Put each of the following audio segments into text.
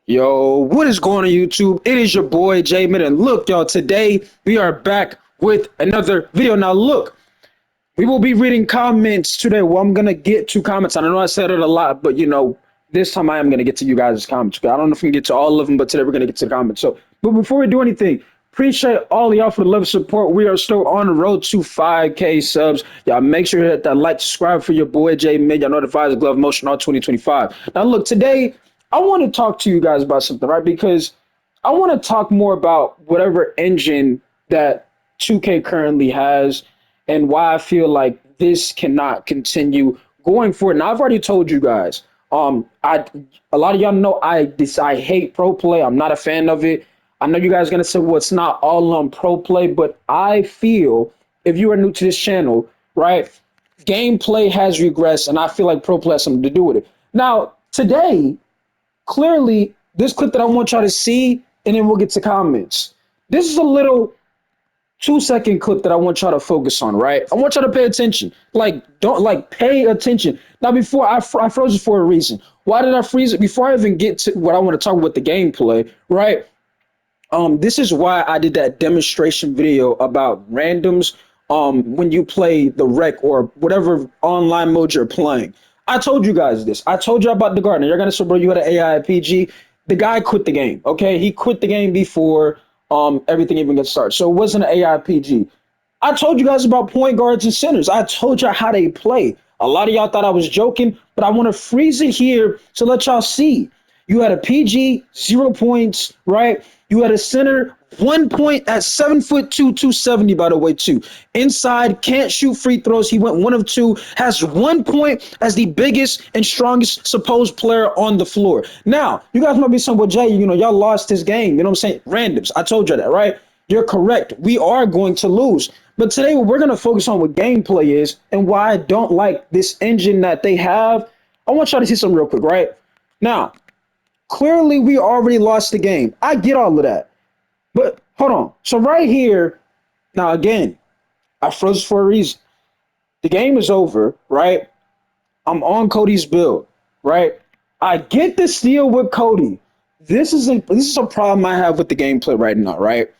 Yo, what is going on YouTube? It is your boy J-Man, and look, y'all, today we are back with another video. Now, look, we will be reading comments today. Well, I'm gonna get to comments. I know I said it a lot, but this time I am gonna get to you guys' comments. I don't know if we can get to all of them, but today we're gonna get to the comments. So, but before we do anything, appreciate all of y'all for the love and support. We are still on the road to 5K subs. Y'all make sure to hit that like, subscribe for your boy J-Man. Y'all know the Vibes Glove Motion all 2025. Now, look, today I want to talk to you guys about something, right? Because I want to talk more about whatever engine that 2K currently has and why I feel like this cannot continue going forward. Now, I've already told you guys, I a lot of y'all know I hate pro play. I'm not a fan of it. I know you guys are gonna say, well, it's not all on pro play, but I feel if you are new to this channel, right, gameplay has regressed, and I feel like pro play has something to do with it. Now, today, clearly, this clip that I want y'all to see, and then we'll get to comments. This is a little 2-second clip that I want y'all to focus on, right? I want y'all to pay attention. Don't pay attention. Now, before I froze it for a reason. Why did I freeze it? Before I even get to what I want to talk about the gameplay, right? This is why I did that demonstration video about randoms when you play the rec or whatever online mode you're playing. I told you guys this. I told you about the gardener. You're gonna say, bro, you had an AI PG. The guy quit the game. Okay, he quit the game before everything even gets started. So it wasn't an AI PG. I told you guys about point guards and centers. I told y'all how they play. A lot of y'all thought I was joking, but I want to freeze it here to let y'all see. You had a PG, 0 points, right? You had a center, 1 point at 7'2", 270, by the way, too. Inside, can't shoot free throws. He went 1 of 2, has 1 point as the biggest and strongest supposed player on the floor. Now, you guys might be saying, well, Jay, y'all lost this game. You know what I'm saying? Randoms. I told you that, right? You're correct. We are going to lose. But today, we're going to focus on what gameplay is and why I don't like this engine that they have. I want y'all to see something real quick, right? Now, clearly, we already lost the game. I get all of that. But hold on. So right here, now again, I froze for a reason. The game is over, right? I'm on Cody's build, right? I get the steal with Cody. This is a problem I have with the gameplay right now, right?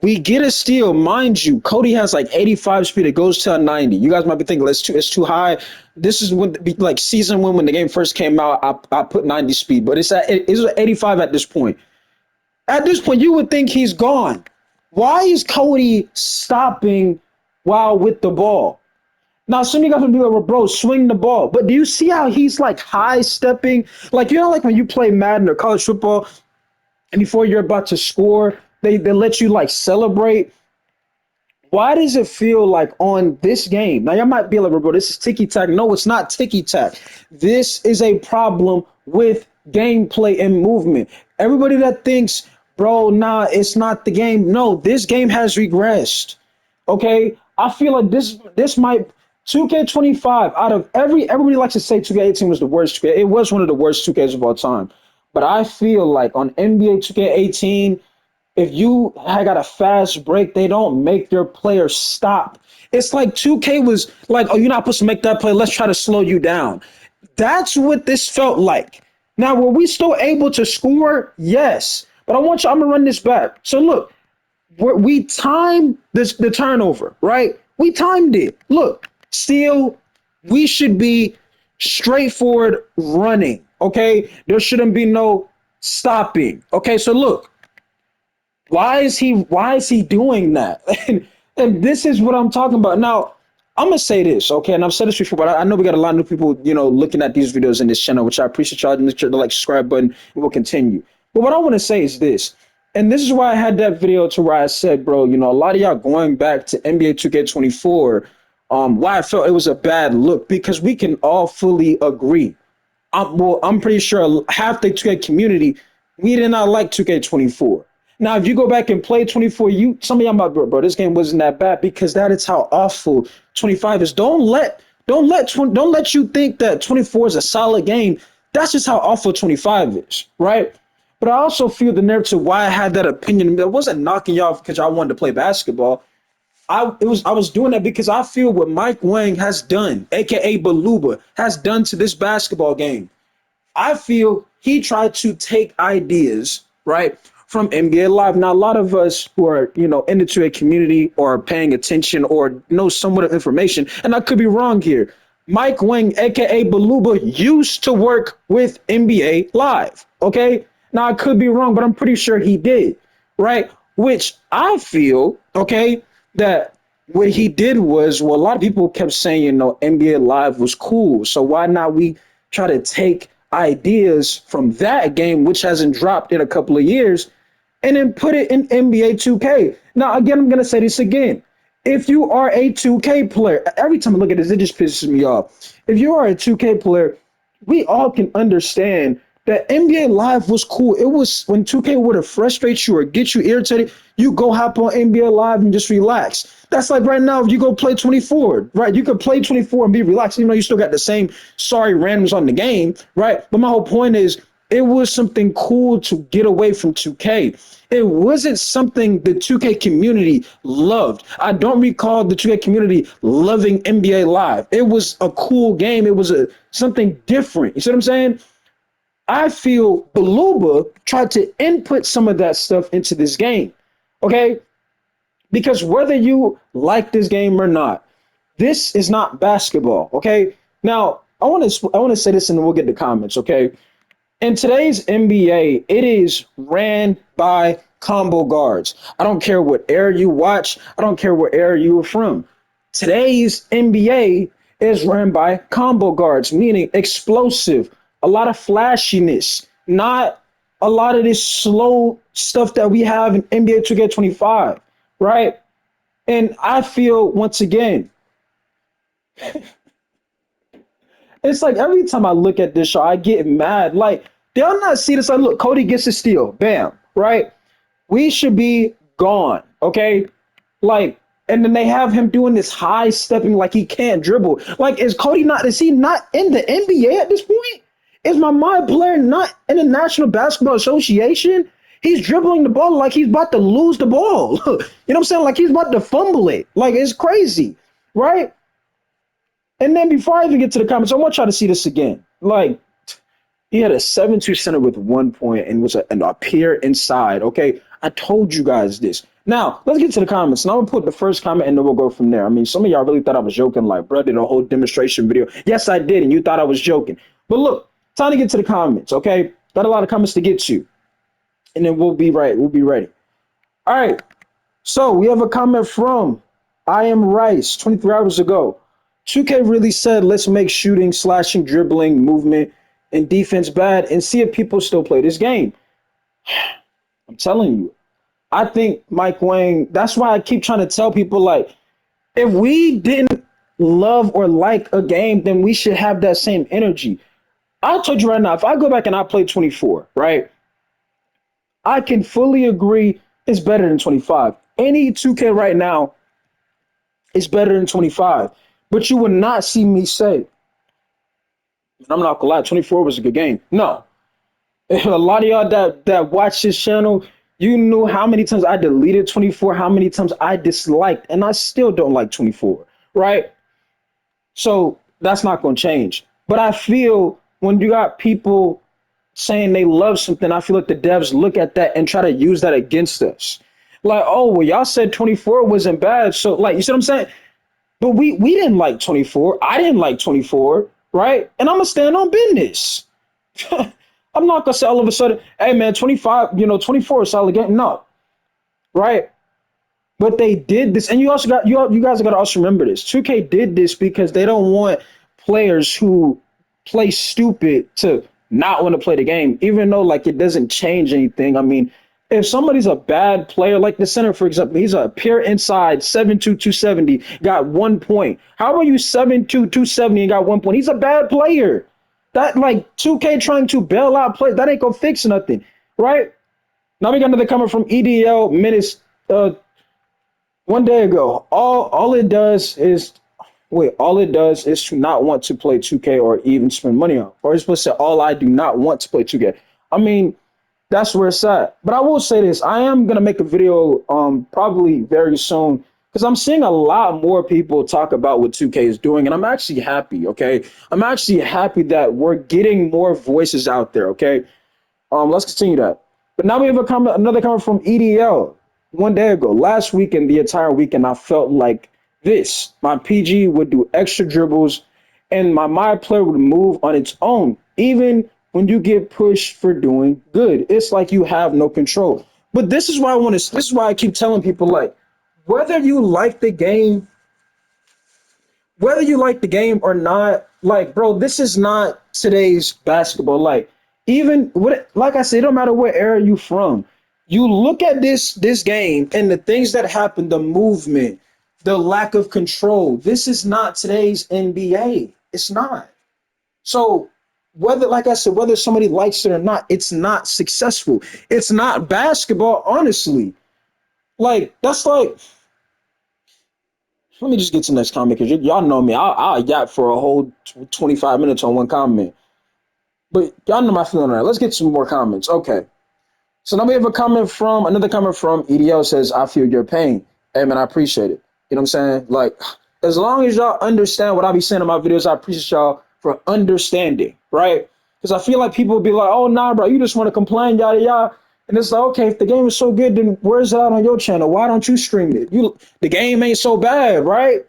We get a steal, mind you. Cody has like 85 speed. It goes to a 90. You guys might be thinking it's too high. This is when like season one when the game first came out. I put 90 speed, but it's 85 at this point. At this point, you would think he's gone. Why is Cody stopping while with the ball? Now, some of you guys will be like, well, bro, swing the ball. But do you see how he's like high stepping? Like, like when you play Madden or college football, and before you're about to score, they let you like celebrate. Why does it feel like on this game? Now, y'all might be like, bro, this is ticky tack. No, it's not ticky tack. This is a problem with gameplay and movement. Everybody that thinks, bro, nah, it's not the game. No, this game has regressed. Okay, I feel like this might 2K25 out of everybody likes to say 2K18 was the worst 2K. It was one of the worst 2Ks of all time. But I feel like on NBA 2K18, if you had got a fast break, they don't make your player stop. It's like 2K was like, oh, you're not supposed to make that play. Let's try to slow you down. That's what this felt like. Now, were we still able to score? Yes. But I'm going to run this back. So, look, we timed the turnover, right? We timed it. Look, still, we should be straightforward running, okay? There shouldn't be no stopping. Okay, so look, why is he doing that? And this is what I'm talking about. Now, I'm gonna say this, okay, and I've said this before, but I know we got a lot of new people, looking at these videos in this channel, which I appreciate y'all. Make sure to like subscribe button, and we'll continue. But what I want to say is this, and this is why I had that video to where I said, bro, a lot of y'all going back to NBA 2K24, why I felt it was a bad look, because we can all fully agree. I'm pretty sure half the 2K community, we did not like 2K24. Now, if you go back and play 24, some of y'all might, bro, this game wasn't that bad, because that is how awful 25 is. Don't let you think that 24 is a solid game. That's just how awful 25 is, right? But I also feel the narrative why I had that opinion. It wasn't knocking y'all because I wanted to play basketball. I was doing that because I feel what Mike Wang has done, aka Baluba, has done to this basketball game. I feel he tried to take ideas, right, from NBA Live. Now, a lot of us who are, into a community or paying attention or know somewhat of information, and I could be wrong here. Mike Wang, aka Baluba, used to work with NBA Live. Okay. Now I could be wrong, but I'm pretty sure he did. Right. Which I feel, okay, that what he did was, well, a lot of people kept saying, NBA Live was cool. So why not we try to take ideas from that game, which hasn't dropped in a couple of years, and then put it in NBA 2K. Now, again, I'm going to say this again. If you are a 2K player, every time I look at this, it just pisses me off. If you are a 2K player, we all can understand that NBA Live was cool. It was when 2K were to frustrate you or get you irritated, you go hop on NBA Live and just relax. That's like right now, if you go play 24, right? You could play 24 and be relaxed, even though you still got the same sorry randoms on the game, right? But my whole point is, it was something cool to get away from 2K. It wasn't something the 2K community loved. I don't recall the 2K community loving NBA Live. It was a cool game. It was something different. You see what I'm saying? I feel Baluba tried to input some of that stuff into this game. Okay? Because whether you like this game or not, this is not basketball. Okay? Now, I want to say this and then we'll get the comments, okay? In today's NBA, it is ran by combo guards. I don't care what era you watch. I don't care what era you were from. Today's NBA is ran by combo guards, meaning explosive, a lot of flashiness, not a lot of this slow stuff that we have in NBA 2K25, right? And I feel, once again, it's like every time I look at this show, I get mad. Like, they'll not see this. Like, look, Cody gets a steal. Bam. Right? We should be gone. Okay? Like, and then they have him doing this high stepping like he can't dribble. Like, is he not in the NBA at this point? Is my player not in the National Basketball Association? He's dribbling the ball like he's about to lose the ball. You know what I'm saying? Like he's about to fumble it. Like, it's crazy. Right? And then before I even get to the comments, I want y'all to see this again. Like, he had a 7-2 center with 1 point and was an appear inside. Okay, I told you guys this. Now, let's get to the comments. And I'm going to put the first comment and then we'll go from there. I mean, some of y'all really thought I was joking. Like, bro, did a whole demonstration video. Yes, I did. And you thought I was joking. But look, time to get to the comments, okay? Got a lot of comments to get to. And then we'll be right. We'll be ready. All right. So we have a comment from I Am Rice 23 hours ago. 2K really said, let's make shooting, slashing, dribbling, movement, and defense bad and see if people still play this game. I'm telling you, I think Mike Wang, that's why I keep trying to tell people, like, if we didn't love or like a game, then we should have that same energy. I told you right now, if I go back and I play 24, right, I can fully agree it's better than 25. Any 2K right now is better than 25. But you would not see me say, I'm not gonna lie, 24 was a good game. No. A lot of y'all that watch this channel, you knew how many times I deleted 24, how many times I disliked, and I still don't like 24, right? So that's not gonna change. But I feel when you got people saying they love something, I feel like the devs look at that and try to use that against us. Like, oh, well, y'all said 24 wasn't bad. So, like, you see what I'm saying? But we didn't like 24. I didn't like 24, right? And I'm going to stand on business. I'm not going to say all of a sudden, hey, man, 25, 24 is solid game. No, right? But they did this. And you guys got to also remember this. 2K did this because they don't want players who play stupid to not want to play the game, even though, like, it doesn't change anything. I mean, if somebody's a bad player, like the center, for example, he's a pure inside 7'2", 270, got 1 point. How about you 7'2", 270 and got 1 point? He's a bad player. That, like, 2K trying to bail out players, that ain't gonna fix nothing, right? Now we got another comment from EDL minutes 1 day ago. All it does is to not want to play 2K or even spend money on. Or it's supposed to say, all I do not want to play 2K. I mean, that's where it's at. But I will say this. I am going to make a video probably very soon because I'm seeing a lot more people talk about what 2K is doing, and I'm actually happy. Okay, I'm actually happy that we're getting more voices out there. Okay, let's continue that. But now we have another comment from EDL. One day ago, last weekend, the entire weekend, I felt like this. My PG would do extra dribbles, and my player would move on its own, even when you get pushed for doing good. It's like you have no control. But this is why I want to. This is why I keep telling people like, whether you like the game or not, like, bro, this is not today's basketball. Like, even what, like I said, it don't matter what era you from. You look at this game and the things that happen, the movement, the lack of control. This is not today's NBA. It's not. So whether, like I said, whether somebody likes it or not, it's not successful. It's not basketball, honestly. Like, that's like, let me just get to the next comment because y'all know me. I'll yap for a whole 25 minutes on one comment. But y'all know my feeling on that. Let's get some more comments. Okay. So now we have another comment from EDL says, I feel your pain. Hey, man, I appreciate it. You know what I'm saying? Like, as long as y'all understand what I be saying in my videos, I appreciate y'all for understanding, right? Because I feel like people will be like, oh, nah, bro, you just want to complain, yada, yada. And it's like, okay, if the game is so good, then where's it out on your channel? Why don't you stream it? The game ain't so bad, right?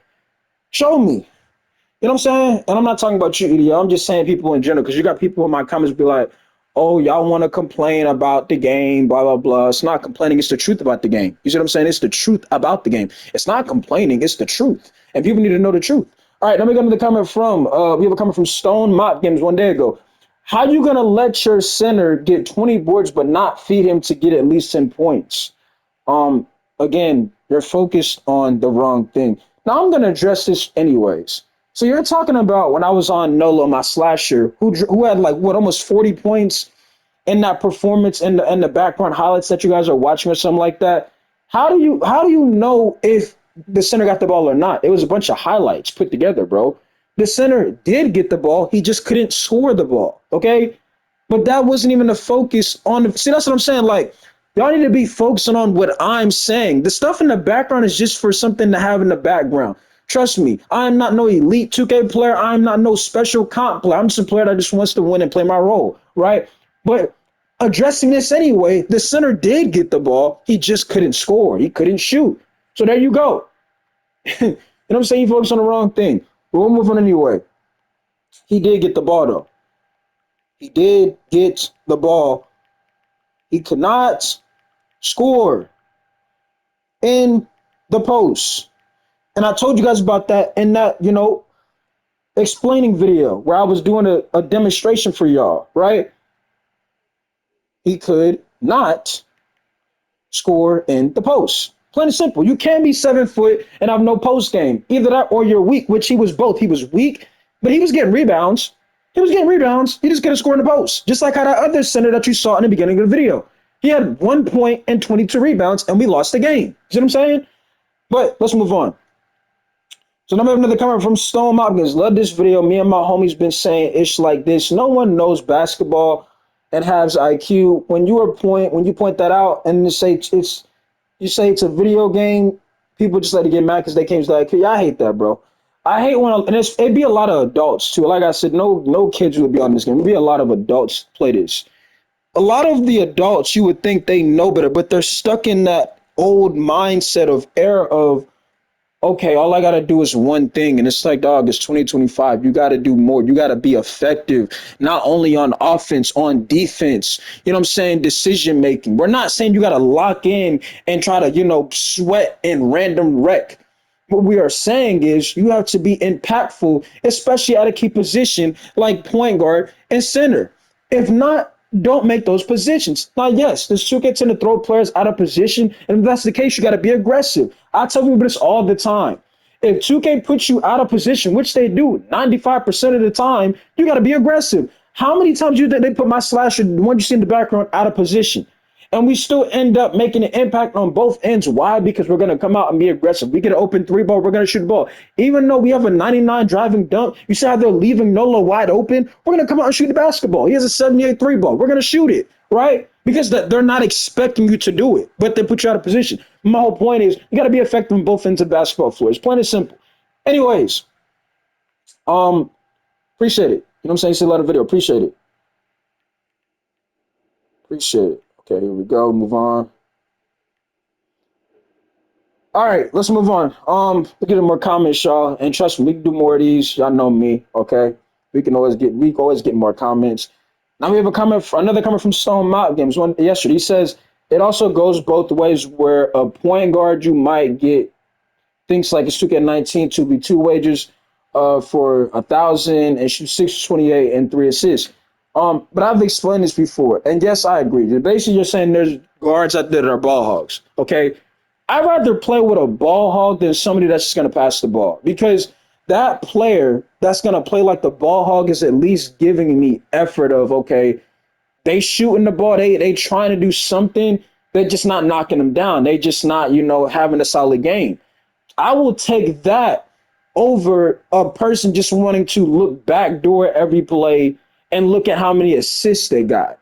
Show me. You know what I'm saying? And I'm not talking about you, EDL. I'm just saying people in general, because you got people in my comments be like, oh, y'all want to complain about the game, blah, blah, blah. It's not complaining. It's the truth about the game. You see what I'm saying? It's the truth about the game. It's not complaining. It's the truth. And people need to know the truth. All right, let me go to the comment from, we have a comment from Stone Mop Games one day ago. How you going to let your center get 20 boards but not feed him to get at least 10 points? Um, Again, you're focused on the wrong thing. Now I'm gonna address this anyways. So you're talking about when I was on Nolo, my slasher, who had like what almost 40 points in that performance in the background highlights that you guys are watching or something like that. How do you know if the center got the ball or not? It was a bunch of highlights put together, bro. The center did get the ball, he just couldn't score the ball. Okay, but that wasn't even the focus on the. See, that's what I'm saying. Like, y'all need to be focusing on what I'm saying. The stuff in the background is just for something to have in the background. Trust me, I'm not no elite 2K player. I'm not no special comp player. I'm just a player that just wants to win and play my role, right? But addressing this anyway, the center did get the ball. He just couldn't score. He couldn't shoot. So there you go. You know what I'm saying? You focus on the wrong thing. But we'll move on anyway. He did get the ball, though. He did get the ball. He could not score in the post. And I told you guys about that in that, explaining video where I was doing a demonstration for y'all, right? He could not score in the post. Plain and simple. You can't be 7 foot and have no post game. Either that or you're weak, which he was both. He was weak, but he was getting rebounds. He was getting rebounds. He just couldn't score in the post. Just like how that other center that you saw in the beginning of the video. He had 1 point and 22 rebounds, and we lost the game. See what I'm saying? But let's move on. So now we have another comment from Stone Hopkins. Love this video. Me and my homies been saying it's like this. No one knows basketball and has IQ. When you point that out and you say it's a video game, people just like to get mad because they can't use the IQ. Yeah, I hate that, bro. I hate and it'd be a lot of adults too. Like I said, no kids would be on this game. It'd be a lot of adults play this. A lot of the adults, you would think they know better, but they're stuck in that old mindset of era of, okay, all I gotta do is one thing. And it's like, dog, it's 2025. You gotta do more. You gotta be effective, not only on offense, on defense. You know what I'm saying? Decision making. We're not saying you gotta lock in and try to, sweat in random wreck. What we are saying is you have to be impactful, especially at a key position like point guard and center. If not, don't make those positions. Now, yes, the Suke tend to throw players out of position, and if that's the case, you got to be aggressive. I tell people this all the time. If 2K puts you out of position, which they do 95% of the time, you got to be aggressive. How many times do you think they put my slasher, the one you see in the background, out of position? And we still end up making an impact on both ends. Why? Because we're going to come out and be aggressive. We get an open three ball, we're going to shoot the ball. Even though we have a 99 driving dunk, you see how they're leaving Nolo wide open? We're going to come out and shoot the basketball. He has a 78 three ball. We're going to shoot it, right? because they're not expecting you to do it, but they put you out of position. My whole point is you got to be effective on both ends of the basketball floor. It's plain and simple. Anyways, um, appreciate it. You know what I'm saying? You see a lot of video. Appreciate it. Appreciate it. Okay, here we go. Move on. All right, let's move on. We get more comments, y'all, and trust me, we can do more of these. Y'all know me, okay? We can always get more comments. Now we have a comment, another comment from Stone Mountain Games one yesterday. He says it also goes both ways, where a point guard you might get things like it's 2K19 to be two wagers for 1,000 and shoot 6 28 and 3 assists. But I've explained this before, and yes, I agree. Basically, you're saying there's guards out there that are ball hogs. Okay, I'd rather play with a ball hog than somebody that's just going to pass the ball, because that player that's going to play like the ball hog is at least giving me effort of, okay, they shooting the ball, they trying to do something. They're just not knocking them down. They just not, having a solid game. I will take that over a person just wanting to look backdoor every play and look at how many assists they got.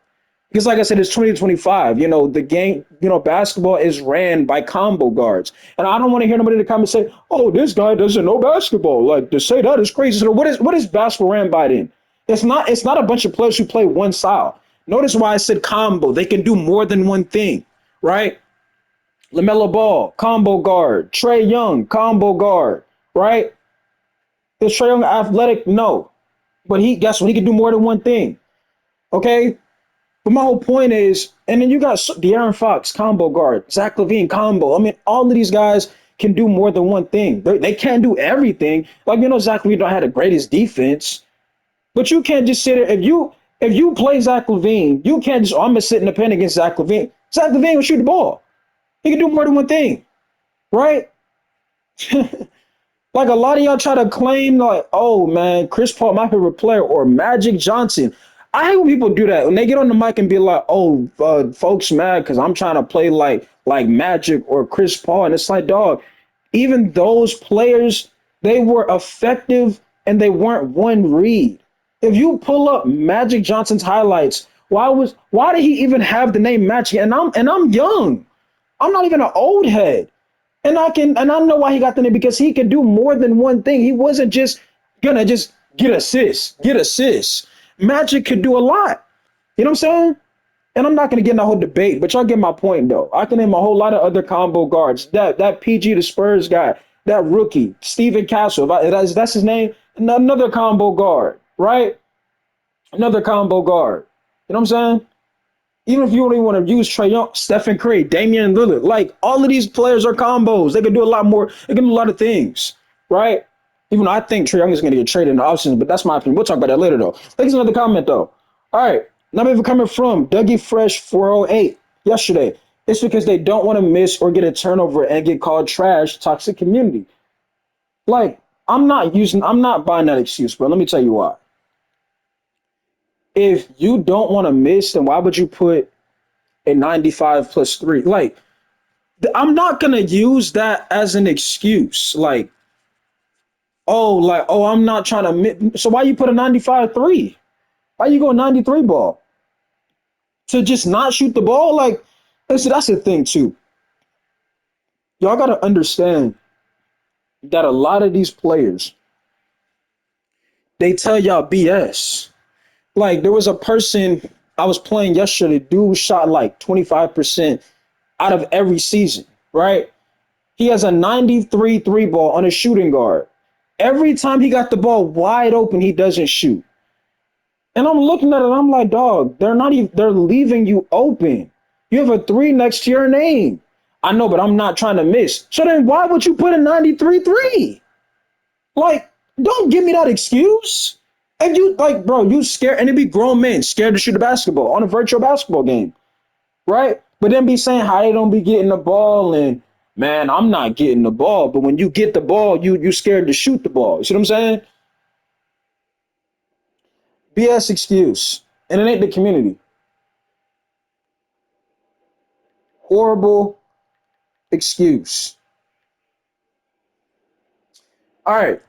Because, like I said, it's 2025. The game, basketball is ran by combo guards. And I don't want to hear nobody in the comments say, oh, this guy doesn't know basketball. Like, to say that is crazy. So what is basketball ran by then? It's not a bunch of players who play one style. Notice why I said combo. They can do more than one thing, right? LaMelo Ball, combo guard. Trey Young, combo guard, right? Is Trey Young athletic? No. But guess what? He can do more than one thing. Okay? But my whole point is, and then you got De'Aaron Fox, combo guard, Zach LaVine, combo. I mean, all of these guys can do more than one thing. They can't do everything. Like, Zach LaVine don't have the greatest defense, but you can't just sit there. If you play Zach LaVine, you can't just, I'm going to sit in the pen against Zach LaVine. Zach LaVine will shoot the ball. He can do more than one thing, right? Like, a lot of y'all try to claim, like, oh man, Chris Paul, my favorite player, or Magic Johnson. I hate when people do that, when they get on the mic and be like, oh, folks mad because I'm trying to play like Magic or Chris Paul. And it's like, dog, even those players, they were effective and they weren't one read. If you pull up Magic Johnson's highlights, why did he even have the name Magic? And I'm young. I'm not even an old head. And I know why he got the name, because he could do more than one thing. He wasn't just gonna just get assists. Magic could do a lot. You know what I'm saying? And I'm not gonna get in that whole debate, but y'all get my point though. I can name a whole lot of other combo guards. That PG the Spurs guy, that rookie, Steven Castle, that's his name, another combo guard, right? Another combo guard. You know what I'm saying? Even if you don't even want to use Trey Young, Stephen Curry, Damian Lillard, like, all of these players are combos. They can do a lot more. They can do a lot of things, right? Even though I think Trey Young is going to get traded in the offseason, but that's my opinion. We'll talk about that later, though. Thanks another comment, though. All right. Now, maybe coming from Dougie Fresh 408 yesterday. It's because they don't want to miss or get a turnover and get called trash, toxic community. Like, I'm not buying that excuse, bro. Let me tell you why. If you don't want to miss, then why would you put a 95 plus three? Like, I'm not gonna use that as an excuse. Like, I'm not trying to so why you put a 95 three? Why you go 93 ball? To just not shoot the ball? Like, listen, that's the thing too. Y'all gotta understand that a lot of these players, they tell y'all BS. Like, there was a person I was playing yesterday, dude shot like 25% out of every season, right? He has a 93 three ball on a shooting guard. Every time he got the ball wide open, he doesn't shoot. And I'm looking at it, I'm like, dog, they're leaving you open. You have a three next to your name. I know, but I'm not trying to miss. So then why would you put a 93 three? Like, don't give me that excuse. And you, like, bro, you scared, and it be grown men scared to shoot a basketball on a virtual basketball game, right? But then be saying how they don't be getting the ball, and man, I'm not getting the ball. But when you get the ball, you scared to shoot the ball. You see what I'm saying? BS excuse. And it ain't the community. Horrible excuse. All right.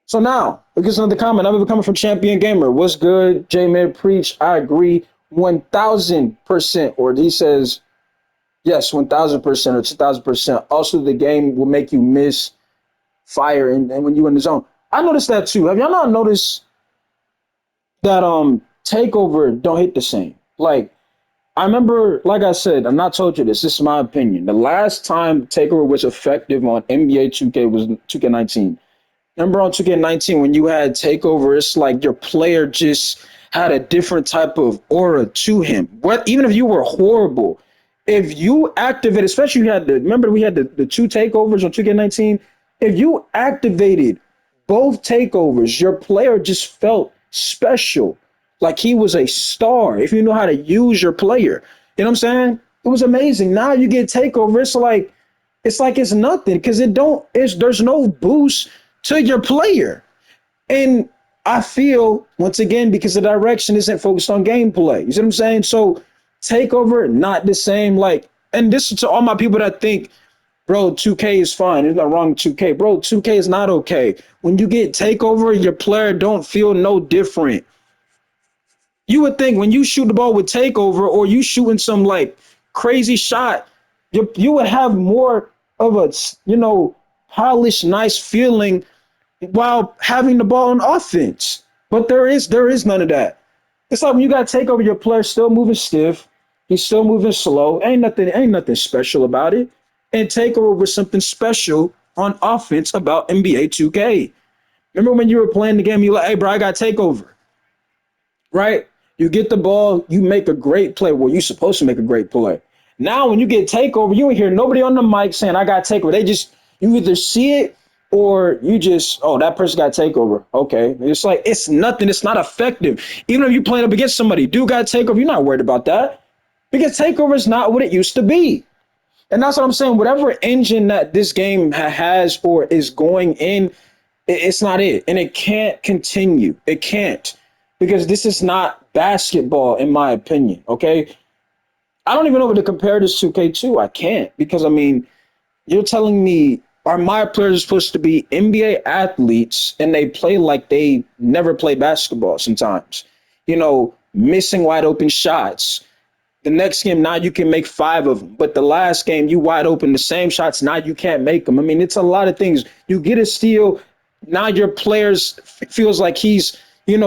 So now, look at another comment. I've been coming from Champion Gamer. What's good? J Man Preach. I agree. 1000%, or he says yes, 1000% or 2000%. Also, the game will make you miss fire and when you're in the zone. I noticed that too. Have y'all not noticed that takeover don't hit the same? Like I remember, like I said, I'm not told you this. This is my opinion. The last time takeover was effective on NBA 2K was 2K19. Remember on 2K19 when you had takeover, it's like your player just had a different type of aura to him. What even if you were horrible, if you activate, especially you had the remember we had the two takeovers on 2K19. If you activated both takeovers, your player just felt special. Like he was a star. If you know how to use your player. You know what I'm saying? It was amazing. Now you get takeover, it's like it's nothing because there's no boost to your player. And I feel once again because the direction isn't focused on gameplay. You see what I'm saying? So takeover, not the same. Like, and this is to all my people that think, bro, 2K is fine. There's nothing wrong with 2K. Bro, 2K is not okay. When you get takeover, your player don't feel no different. You would think when you shoot the ball with takeover or you shooting some like crazy shot, you would have more of a polished, nice feeling while having the ball on offense. But there is none of that. It's like when you got takeover, your player still moving stiff, he's still moving slow. Ain't nothing special about it. And takeover was something special on offense about NBA 2K. Remember when you were playing the game, you were like, hey bro, I got takeover, right? You get the ball, you make a great play. Well, you're supposed to make a great play. Now, when you get takeover, you ain't hear nobody on the mic saying, I got takeover. You either see it or you just, oh, that person got takeover. Okay. It's like, it's nothing. It's not effective. Even if you're playing up against somebody, dude got takeover, you're not worried about that because takeover is not what it used to be. And that's what I'm saying. Whatever engine that this game has or is going in, it's not it. And it can't continue. It can't because this is not basketball, in my opinion. Okay. I don't even know what to compare this to K2. I can't because, I mean, you're telling me are my players supposed to be NBA athletes and they play like they never play basketball sometimes, missing wide open shots, the next game, now you can make five of them. But the last game, you wide open, the same shots, now you can't make them. I mean, it's a lot of things. You get a steal, now your players feels like he's,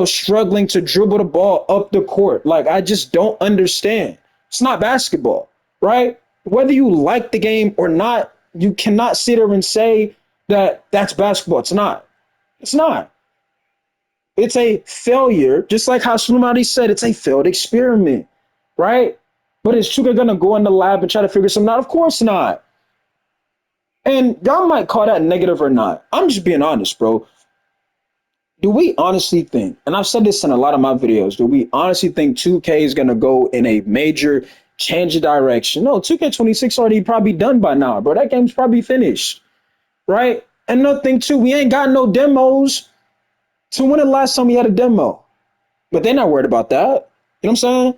struggling to dribble the ball up the court. Like, I just don't understand. It's not basketball, right? Whether you like the game or not, you cannot sit there and say that that's basketball. It's not. It's not. It's a failure, just like how Slumati said, it's a failed experiment, right? But is Chuka gonna go in the lab and try to figure something out? Of course not. And y'all might call that negative or not. I'm just being honest, bro. Do we honestly think, and I've said this in a lot of my videos, do we honestly think 2K is gonna go in a major change of direction? No, 2K26 already probably done by now, bro. That game's probably finished, right? And another thing too, we ain't got no demos. So when the last time we had a demo? But they're not worried about that. You know what I'm saying?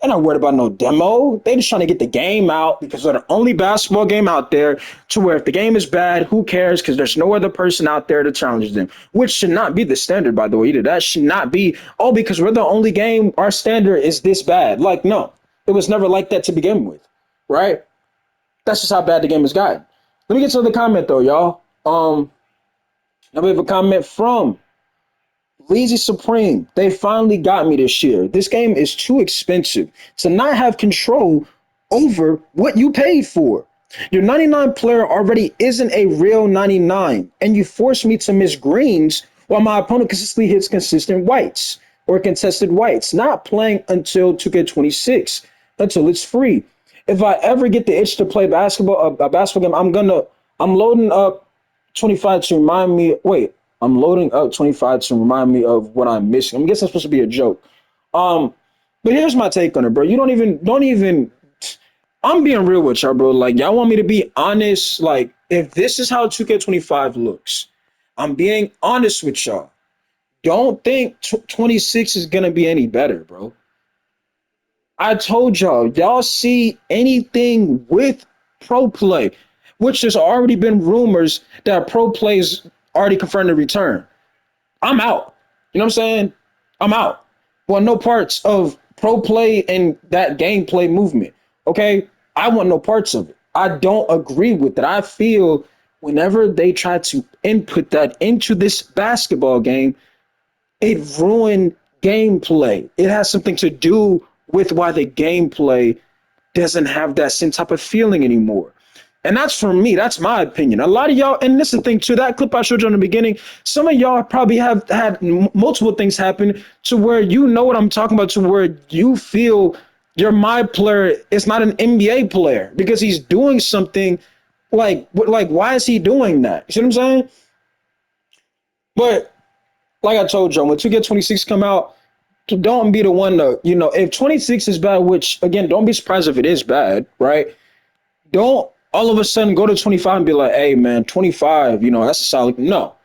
They're not worried about no demo. They just trying to get the game out because they're the only basketball game out there to where if the game is bad, who cares? Because there's no other person out there to challenge them, which should not be the standard, by the way, either. That should not be, oh, because we're the only game, our standard is this bad. Like, no, it was never like that to begin with, right? That's just how bad the game has gotten. Let me get to the comment, though, y'all. Now we have a comment from Lazy Supreme. They finally got me this year. This game is too expensive to not have control over what you paid for. Your 99 player already isn't a real 99, and you force me to miss greens while my opponent consistently hits consistent whites or contested whites, not playing until 2K26, until it's free. If I ever get the itch to play basketball, a basketball game, I'm loading up 25 to remind me. Wait, I'm loading up 25 to remind me of what I'm missing. I guess that's supposed to be a joke. Um, but here's my take on it, bro. You don't even. I'm being real with y'all, bro. Like y'all want me to be honest. Like if this is how 2K25 looks, I'm being honest with y'all. Don't think 26 is gonna be any better, bro. I told y'all see anything with pro play, which there's already been rumors that pro plays already confirmed to return. I'm out. You know what I'm saying? I'm out. Well, no parts of pro play and that gameplay movement. Okay, I want no parts of it. I don't agree with it. I feel whenever they try to input that into this basketball game, it ruined gameplay. It has something to do with why the gameplay doesn't have that same type of feeling anymore. And that's for me. That's my opinion. A lot of y'all, and this is the thing too, that clip I showed you in the beginning, some of y'all probably have had multiple things happen to where you know what I'm talking about, to where you feel your my player is not an NBA player because he's doing something like why is he doing that? You see what I'm saying? But like I told you, when 2K26 come out, don't be the one to, if 26 is bad, which again, don't be surprised if it is bad, right? Don't all of a sudden go to 25 and be like, hey man, 25, that's a solid. No,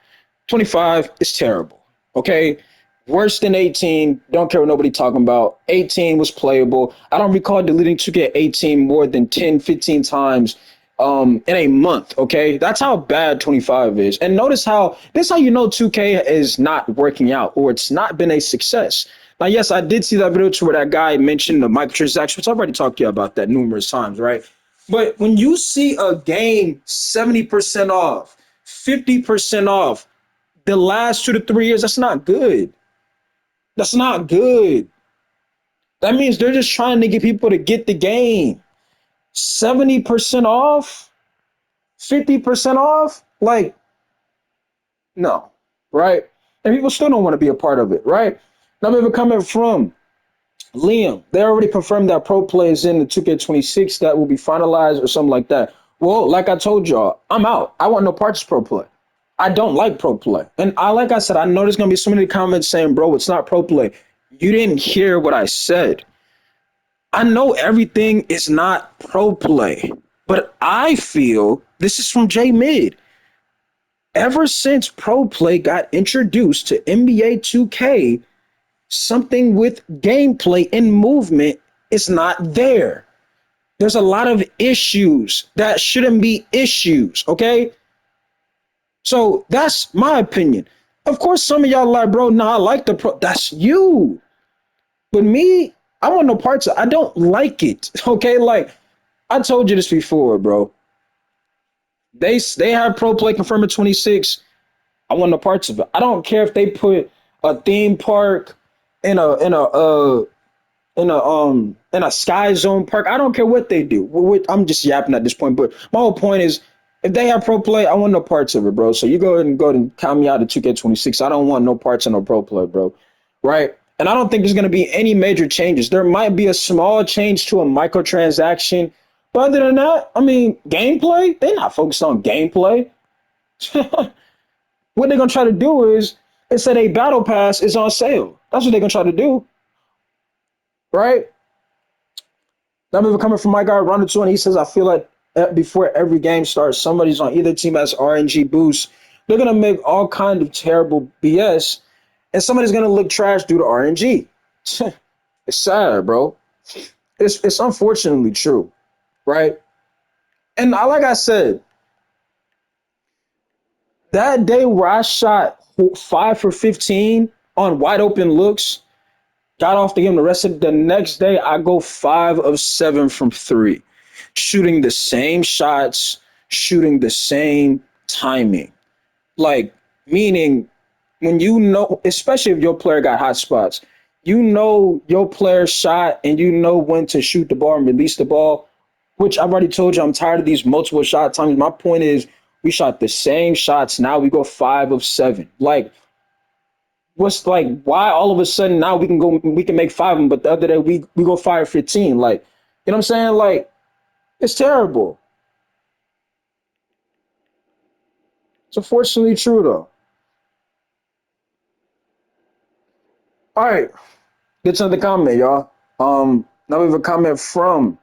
25 is terrible. Okay. Worse than 18. Don't care what nobody talking about. 18 was playable. I don't recall deleting 2K18 more than 10, 15 times in a month. Okay. That's how bad 25 is. And notice how this is how you know 2K is not working out or it's not been a success. Now, yes, I did see that video to where that guy mentioned the microtransactions, which I've already talked to you about that numerous times, right? But when you see a game 70% off, 50% off the last 2 to 3 years, that's not good. That's not good. That means they're just trying to get people to get the game. 70% off, 50% off, like, no, right? And people still don't want to be a part of it, right? Now, we have a comment from Liam. They already confirmed that pro play is in the 2K26 that will be finalized or something like that. Well, like I told y'all, I'm out. I want no parts of pro play. I don't like pro play. And like I said, I know there's gonna be so many comments saying, bro, it's not pro play. You didn't hear what I said. I know everything is not pro play, but I feel this is from J Mid. Ever since pro play got introduced to NBA 2K, something with gameplay and movement is not there. There's a lot of issues that shouldn't be issues, okay? So that's my opinion. Of course, some of y'all like, bro, nah, I like the pro. That's you. But me, I want no parts of I don't like it. Okay, like I told you this before, bro. They have pro play confirmed at 26. I want no parts of it. I don't care if they put a theme park in a sky zone park. I don't care what they do. I'm just yapping at this point, but my whole point is if they have pro play, I want no parts of it, bro. So you go ahead and count me out of 2K26. I don't want no parts of no pro play, bro. Right? And I don't think there's gonna be any major changes. There might be a small change to a microtransaction. But other than that, I mean, gameplay, they're not focused on gameplay. What they're gonna try to do is it said a battle pass is on sale. That's what they're gonna try to do, right? That movie coming from my guy Ronald 20. He says, I feel like before every game starts, somebody's on either team has RNG boost. They're gonna make all kind of terrible BS, and somebody's gonna look trash due to RNG. It's sad, bro. It's unfortunately true, right? And like I said, that day where I shot 5 for 15 on wide open looks, got off the game the rest of the next day, I go 5 of 7 from three, shooting the same shots, shooting the same timing. Like, meaning when you know, especially if your player got hot spots, you know your player shot and you know when to shoot the ball and release the ball, which I've already told you I'm tired of these multiple shot times. My point is we shot the same shots. Now we go 5 of 7. Like, what's like why all of a sudden now we can make 5 of them, but the other day we go 5 of 15. Like, you know what I'm saying? Like, it's terrible. It's unfortunately true though. All right, get to the comment, y'all. Now we have a comment from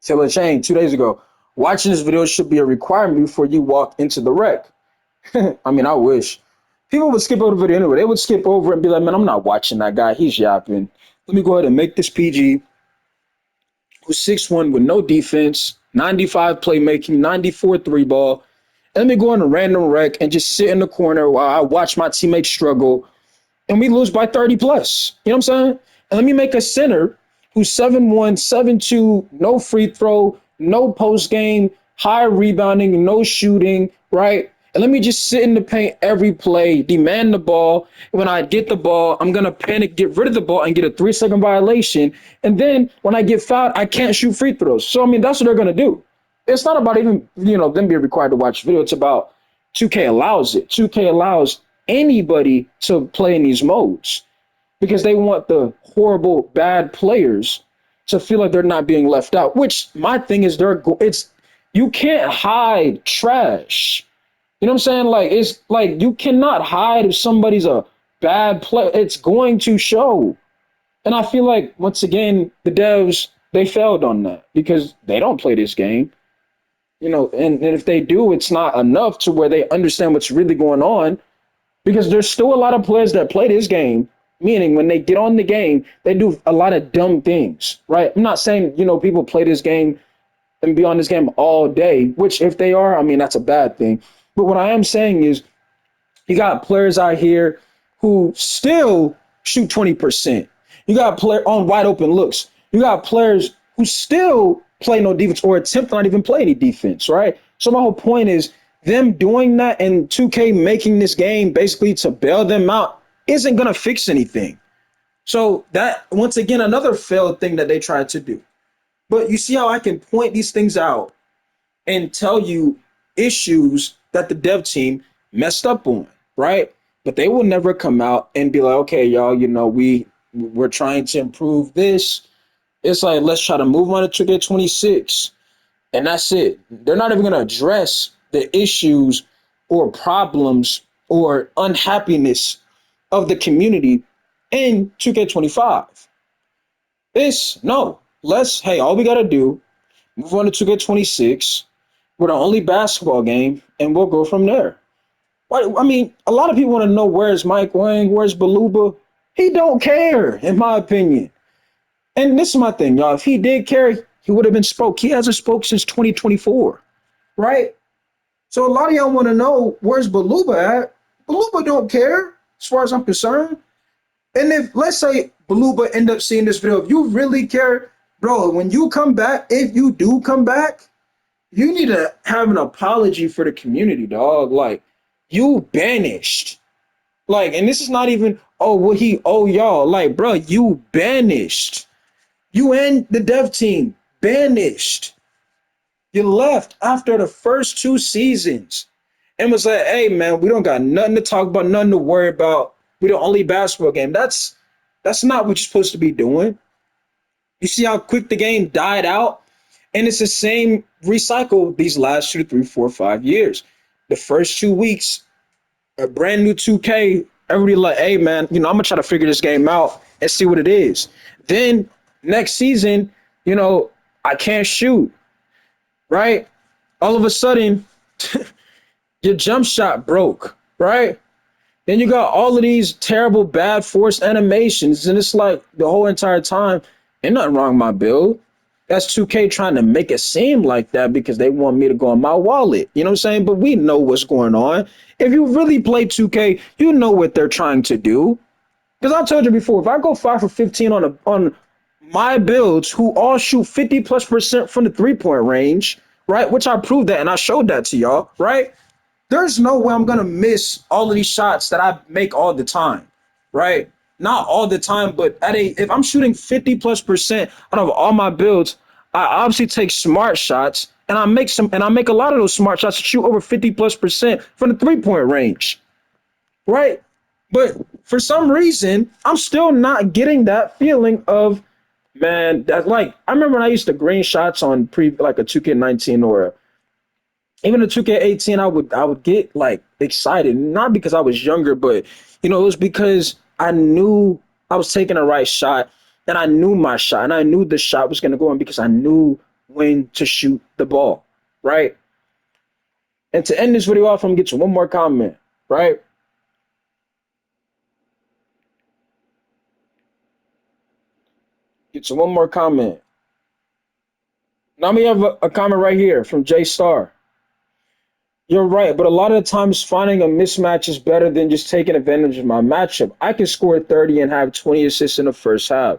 Taylor Chain 2 days ago. Watching this video should be a requirement before you walk into the wreck. I mean, I wish. People would skip over the video anyway. They would skip over and be like, man, I'm not watching that guy. He's yapping. Let me go ahead and make this PG. Who's 6'1" with no defense, 95 playmaking, 94 three ball. And let me go on a random wreck and just sit in the corner while I watch my teammates struggle and we lose by 30 plus. You know what I'm saying? And let me make a center who's 7'1", 7'2", no free throw, no post game, high rebounding, no shooting, right? And let me just sit in the paint every play, demand the ball. When I get the ball, I'm gonna panic, get rid of the ball, and get a 3 second violation. And then when I get fouled, I can't shoot free throws. So I mean, that's what they're gonna do. It's not about even them being required to watch video. It's about 2K allows it. 2K allows anybody to play in these modes because they want the horrible bad players to feel like they're not being left out. Which my thing is, it's you can't hide trash. You know what I'm saying? Like it's like you cannot hide if somebody's a bad player. It's going to show. And I feel like once again the devs they failed on that because they don't play this game. And if they do, it's not enough to where they understand what's really going on because there's still a lot of players that play this game, meaning when they get on the game, they do a lot of dumb things, right? I'm not saying, people play this game and be on this game all day, which if they are, I mean, that's a bad thing. But what I am saying is you got players out here who still shoot 20%. You got player on wide open looks. You got players who still play no defense or attempt to not even play any defense, right? So my whole point is them doing that and 2K making this game basically to bail them out isn't gonna fix anything. So that once again another failed thing that they tried to do. But you see how I can point these things out and tell you issues that the dev team messed up on, right? But they will never come out and be like, okay, y'all, we're trying to improve this. It's like let's try to move on to 2K26, and that's it. They're not even gonna address the issues or problems or unhappiness of the community in 2K25. This no. Hey, all we gotta do, move on to 2K26. We're the only basketball game, and we'll go from there. I mean, a lot of people want to know where's Mike Wang, where's Baluba. He don't care, in my opinion. And this is my thing, y'all. If he did care, he would have been spoke. He hasn't spoke since 2024, right? So a lot of y'all want to know where's Baluba at. Baluba don't care, as far as I'm concerned. And if let's say Baluba end up seeing this video, if you really care, bro, when you come back, if you do come back, you need to have an apology for the community, dog. Like, you banished. Like, and this is not even, oh, what he owe y'all. Like, bro, you banished. You and the dev team banished. You left after the first 2 seasons and was like, hey, man, we don't got nothing to talk about, nothing to worry about. We the only basketball game. That's not what you're supposed to be doing. You see how quick the game died out? And it's the same recycle these last 2 to 3, 4, 5 years. The first 2 weeks, a brand new 2K, everybody like, hey man, I'm gonna try to figure this game out and see what it is. Then next season, I can't shoot, right? All of a sudden, your jump shot broke, right? Then you got all of these terrible bad forced animations, and it's like the whole entire time, ain't nothing wrong with my build. That's 2K trying to make it seem like that because they want me to go on my wallet. You know what I'm saying? But we know what's going on. If you really play 2K, you know what they're trying to do. Because I told you before, if I go 5 for 15 on my builds who all shoot 50+% from the 3 point range, right? Which I proved that and I showed that to y'all, right? There's no way I'm gonna miss all of these shots that I make all the time, right? Not all the time, but if I'm shooting 50+% out of all my builds, I obviously take smart shots and I make a lot of those smart shots to shoot over 50+% from the 3 point range, right? But for some reason, I'm still not getting that feeling of man that like I remember when I used to green shots on like a 2K19 or even a 2K18, I would get like excited, not because I was younger, but it was because I knew I was taking the right shot and I knew my shot and I knew the shot was gonna go in because I knew when to shoot the ball, right? And to end this video off, I'm gonna get you one more comment, right? Get you one more comment. Now we have a comment right here from J Star. You're right, but a lot of the times finding a mismatch is better than just taking advantage of my matchup. I can score 30 and have 20 assists in the first half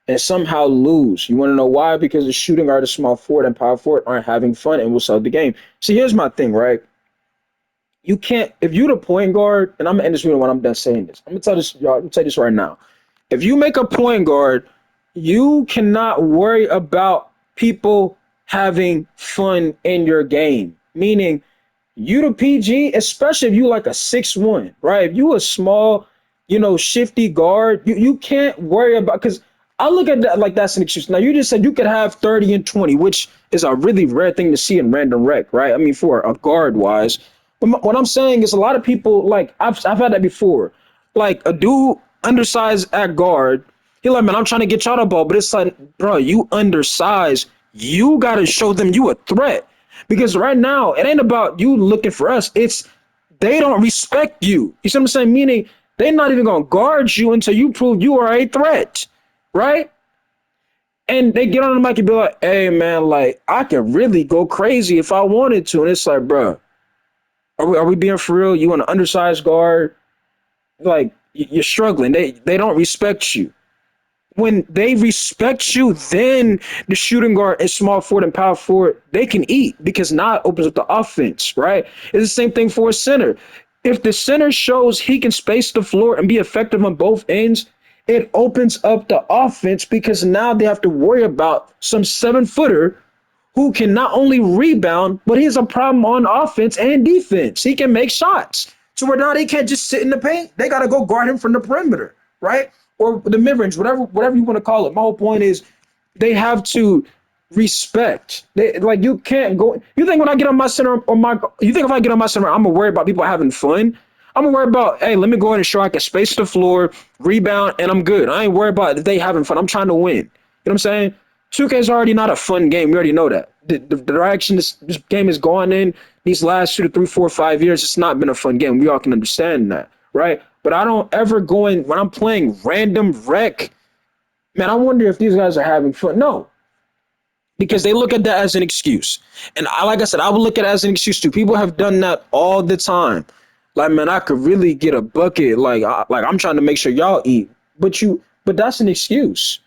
and somehow lose. You want to know why? Because the shooting guard, the small forward, and power forward aren't having fun and will sell the game. See, here's my thing, right? You can't if you the point guard, and I'm gonna end this video when I'm done saying this. I'm gonna tell this y'all, I'm gonna tell you this right now. If you make a point guard, you cannot worry about people having fun in your game. Meaning you the PG, especially if you like a 6'1", right? If you a small, shifty guard, you can't worry about because I look at that like that's an excuse. Now you just said you could have 30 and 20, which is a really rare thing to see in random rec, right? I mean, for a guard wise. But what I'm saying is a lot of people like I've had that before. Like a dude undersized at guard, he like, man, I'm trying to get y'all the ball, but it's like, bro, you undersized. You gotta show them you a threat. Because right now, it ain't about you looking for us. It's they don't respect you. You see what I'm saying? Meaning they're not even gonna guard you until you prove you are a threat, right? And they get on the mic and be like, "Hey, man, like I could really go crazy if I wanted to." And it's like, bro, are we being for real? You want an undersized guard? Like you're struggling. They don't respect you. When they respect you, then the shooting guard and small forward and power forward, they can eat because now it opens up the offense, right? It's the same thing for a center. If the center shows he can space the floor and be effective on both ends, it opens up the offense because now they have to worry about some 7-footer who can not only rebound, but he has a problem on offense and defense. He can make shots. So where now they can't just sit in the paint. They got to go guard him from the perimeter, right? Or the mid-range, whatever you want to call it. My whole point is they have to respect. They like you can't go. You think when I get on my center or my you think if I get on my center, I'm gonna worry about people having fun. I'm gonna worry about, hey, let me go ahead and show I can space the floor, rebound, and I'm good. I ain't worried about if they having fun. I'm trying to win. You know what I'm saying? 2K is already not a fun game. We already know that. The direction this game is going in these last 2 to 3, 4, 5 years, it's not been a fun game. We all can understand that, right? But I don't ever go in when I'm playing random rec. Man, I wonder if these guys are having fun. No, because they look at that as an excuse. And like I said, I would look at it as an excuse too. People have done that all the time. Like, man, I could really get a bucket. Like I'm trying to make sure y'all eat, but that's an excuse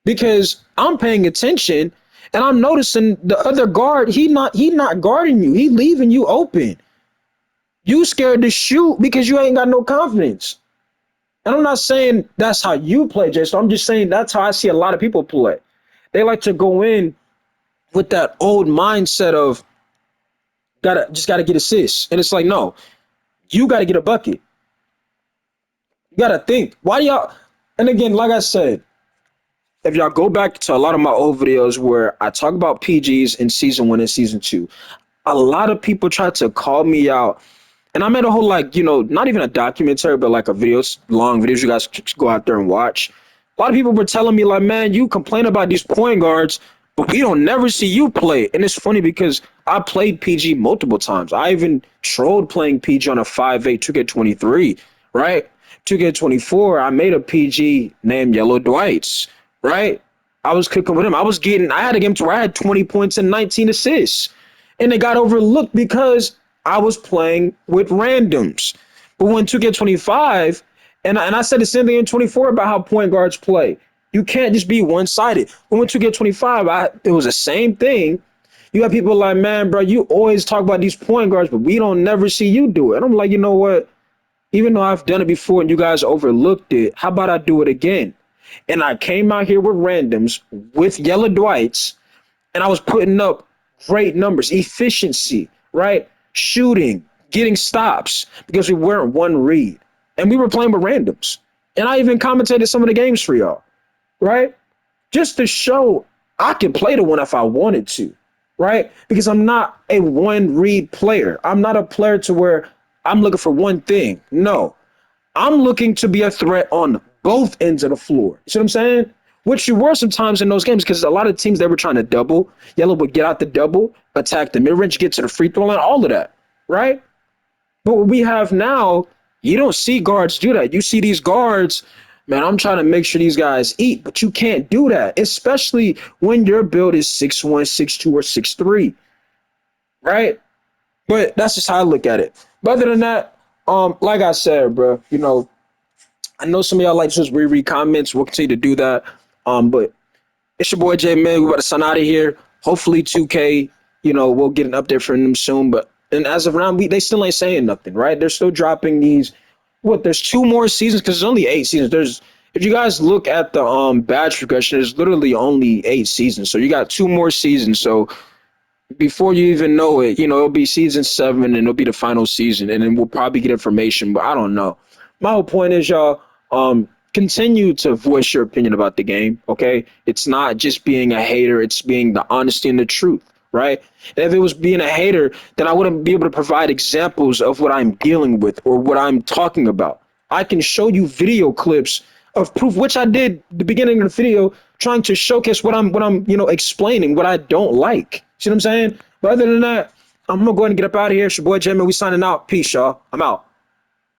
because I'm paying attention and I'm noticing the other guard. He not guarding you. He leaving you open. You scared to shoot because you ain't got no confidence. And I'm not saying that's how you play, Jason. I'm just saying that's how I see a lot of people play. They like to go in with that old mindset of gotta get assists. And it's like, no, you gotta get a bucket. You gotta think. Why do y'all and again, like I said, if y'all go back to a lot of my old videos where I talk about PGs in season 1 and season 2, a lot of people try to call me out. And I made a whole like, not even a documentary, but like a videos, long videos you guys should go out there and watch. A lot of people were telling me like, man, you complain about these point guards, but we don't never see you play. And it's funny because I played PG multiple times. I even trolled playing PG on a 5'8" 2K23, right? 2K24, I made a PG named Yellow Dwights, right? I was cooking with him. I had a game to where I had 20 points and 19 assists. And it got overlooked because I was playing with randoms. But when 2K25, and I said the same thing in 24 about how point guards play. You can't just be one-sided. But when 2K25, it was the same thing. You have people like, man, bro, you always talk about these point guards, but we don't never see you do it. And I'm like, you know what? Even though I've done it before and you guys overlooked it, how about I do it again? And I came out here with randoms, with yellow Dwights, and I was putting up great numbers, efficiency, right? Shooting, getting stops because we weren't one read. And we were playing with randoms. And I even commentated some of the games for y'all, right? Just to show I can play the one if I wanted to, right? Because I'm not a one read player. I'm not a player to where I'm looking for one thing. No, I'm looking to be a threat on both ends of the floor. You see what I'm saying? Which you were sometimes in those games because a lot of teams they were trying to double. Yellow would get out the double, attack the mid range, get to the free throw line, all of that, right? But what we have now, you don't see guards do that. You see these guards, man, I'm trying to make sure these guys eat, but you can't do that, especially when your build is 6'1", 6'2", or 6'3", right? But that's just how I look at it. But other than that, like I said, bro, I know some of y'all like to just reread comments. We'll continue to do that. But it's your boy J Man. We about to sign out of here. Hopefully 2K, we'll get an update from them soon. But and as of now, they still ain't saying nothing, right? They're still dropping these. What? There's two more seasons because there's only 8 seasons. There's if you guys look at the badge progression, there's literally only 8 seasons. So you got two more seasons. So before you even know it, it'll be season 7 and it'll be the final season, and then we'll probably get information. But I don't know. My whole point is, y'all, continue to voice your opinion about the game. Okay, it's not just being a hater; it's being the honesty and the truth, right? And if it was being a hater, then I wouldn't be able to provide examples of what I'm dealing with or what I'm talking about. I can show you video clips of proof, which I did the beginning of the video, trying to showcase what I'm explaining what I don't like. See what I'm saying? But other than that, I'm gonna go ahead and get up out of here. It's your boy Jamie. We signing out. Peace, y'all. I'm out.